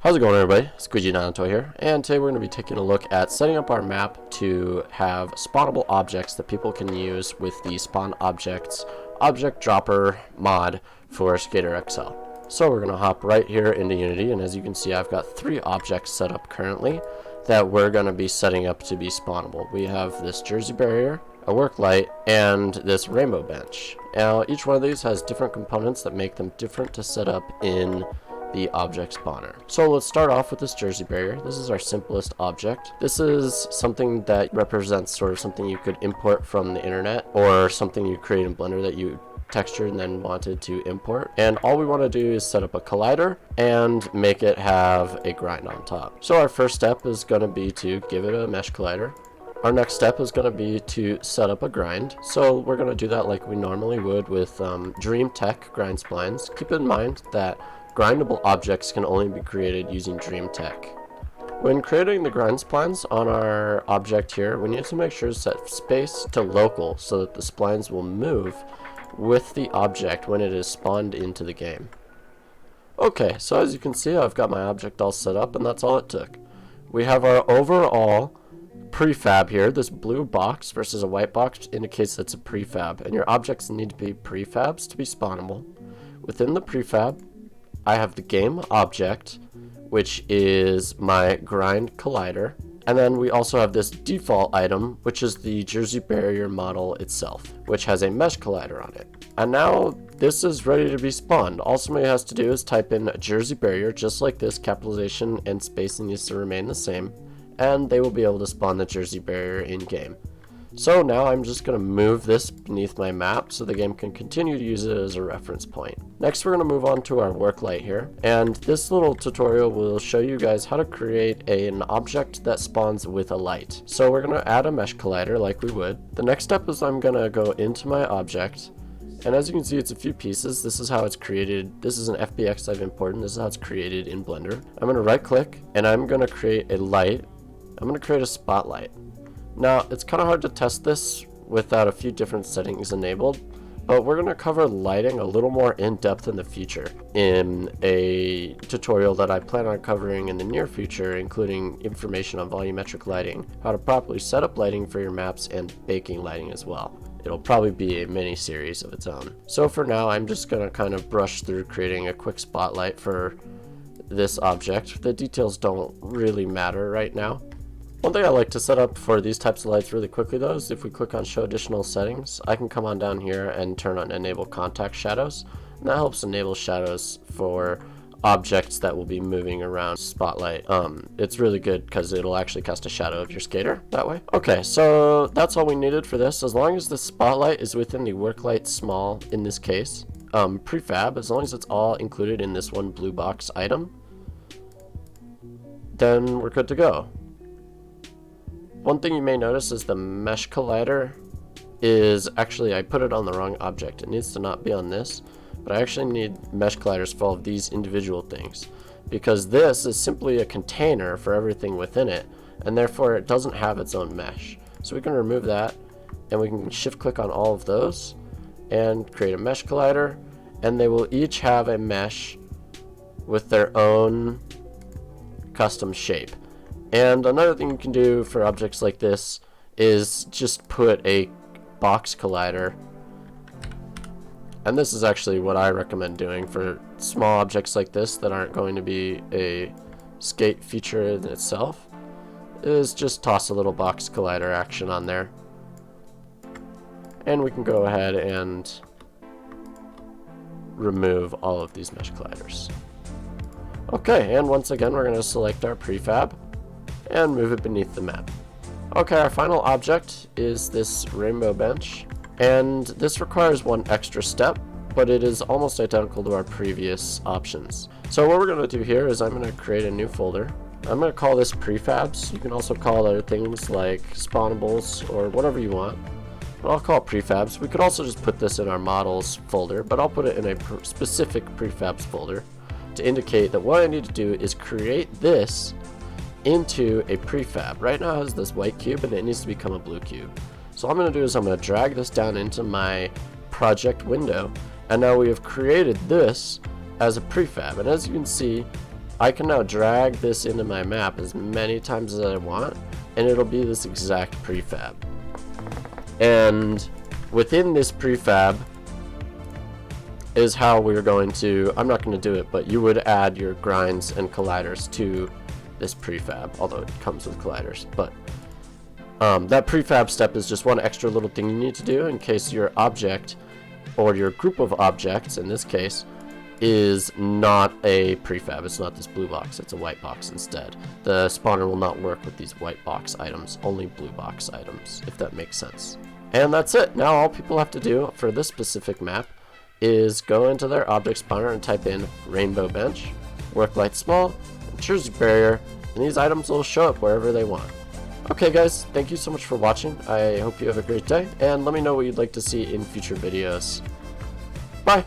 How's it going, everybody? Squeegee Nanotoy here, and today we're going to be taking a look at setting up our map to have spawnable objects that people can use with the Spawn Objects Object Dropper mod for SkaterXL. So we're going to hop right here into Unity, and as you can see, I've got 3 objects set up currently that we're going to be setting up to be spawnable. We have this jersey barrier, a work light, and this rainbow bench. Now, each one of these has different components that make them different to set up in the object spawner. So let's start off with this jersey barrier. This is our simplest object. This is something that represents sort of something you could import from the internet, or something you create in Blender that you textured and then wanted to import. And all we want to do is set up a collider and make it have a grind on top. So our first step is going to be to give it a mesh collider. Our next step is going to be to set up a grind. So we're going to do that like we normally would with Dream Tech grind splines. Keep in mind that grindable objects can only be created using Dream Tech. When creating the grind splines on our object here, we need to make sure to set space to local so that the splines will move with the object when it is spawned into the game. Okay, so as you can see, I've got my object all set up, and that's all it took. We have our overall prefab here. This blue box versus a white box indicates that's a prefab, and your objects need to be prefabs to be spawnable. Within the prefab, I have the game object, which is my grind collider, and then we also have this default item, which is the jersey barrier model itself, which has a mesh collider on it. And now this is ready to be spawned. All somebody has to do is type in jersey barrier, just like this. Capitalization and spacing needs to remain the same, and they will be able to spawn the jersey barrier in game. So now I'm just going to move this beneath my map so the game can continue to use it as a reference point. Next, we're going to move on to our work light here, and this little tutorial will show you guys how to create an object that spawns with a light. So we're going to add a mesh collider like we would. The next step is I'm going to go into my object, and as you can see, it's a few pieces. This is how it's created. This is an FBX I've imported. This is how it's created in Blender. I'm going to right click, and I'm going to create a light. I'm going to create a spotlight. Now, it's kind of hard to test this without a few different settings enabled, but we're going to cover lighting a little more in depth in the future in a tutorial that I plan on covering in the near future, including information on volumetric lighting, how to properly set up lighting for your maps, and baking lighting as well. It'll probably be a mini series of its own. So for now, I'm just going to kind of brush through creating a quick spotlight for this object. The details don't really matter right now. One thing I like to set up for these types of lights really quickly though is if we click on show additional settings, I can come on down here and turn on enable contact shadows, and that helps enable shadows for objects that will be moving around spotlight. It's really good because it'll actually cast a shadow of your skater that way. Okay, so that's all we needed for this. As long as the spotlight is within the work light small, in this case, prefab, as long as it's all included in this one blue box item, then we're good to go. One thing you may notice is the mesh collider is actually, I put it on the wrong object. It needs to not be on this, but I actually need mesh colliders for all of these individual things, because this is simply a container for everything within it, and therefore it doesn't have its own mesh. So we can remove that, and we can shift click on all of those and create a mesh collider, and they will each have a mesh with their own custom shape. And another thing you can do for objects like this is just put a box collider. And this is actually what I recommend doing for small objects like this that aren't going to be a skate feature in itself, is just toss a little box collider action on there. And we can go ahead and remove all of these mesh colliders. Okay, and once again, we're going to select our prefab and move it beneath the map. Okay, our final object is this rainbow bench, and this requires one extra step, but it is almost identical to our previous options. So what we're going to do here is I'm going to create a new folder. I'm going to call this prefabs. You can also call other things like spawnables or whatever you want, but I'll call it prefabs. We could also just put this in our models folder, but I'll put it in a specific prefabs folder to indicate that what I need to do is create this into a prefab. Right now it has this white cube and it needs to become a blue cube. So all I'm going to do is I'm going to drag this down into my project window, and now we have created this as a prefab. And as you can see, I can now drag this into my map as many times as I want, and it'll be this exact prefab. And within this prefab is how we're going to, I'm not going to do it, but you would add your grinds and colliders to this prefab, although it comes with colliders. But that prefab step is just one extra little thing you need to do in case your object or your group of objects, in this case, is not a prefab. It's not this blue box, it's a white box instead. The spawner will not work with these white box items, only blue box items, if that makes sense. And that's it. Now all people have to do for this specific map is go into their object spawner and type in rainbow bench, work light small, choose barrier, and these items will show up wherever they want. Okay guys, thank you so much for watching. I hope you have a great day, and let me know what you'd like to see in future videos. Bye!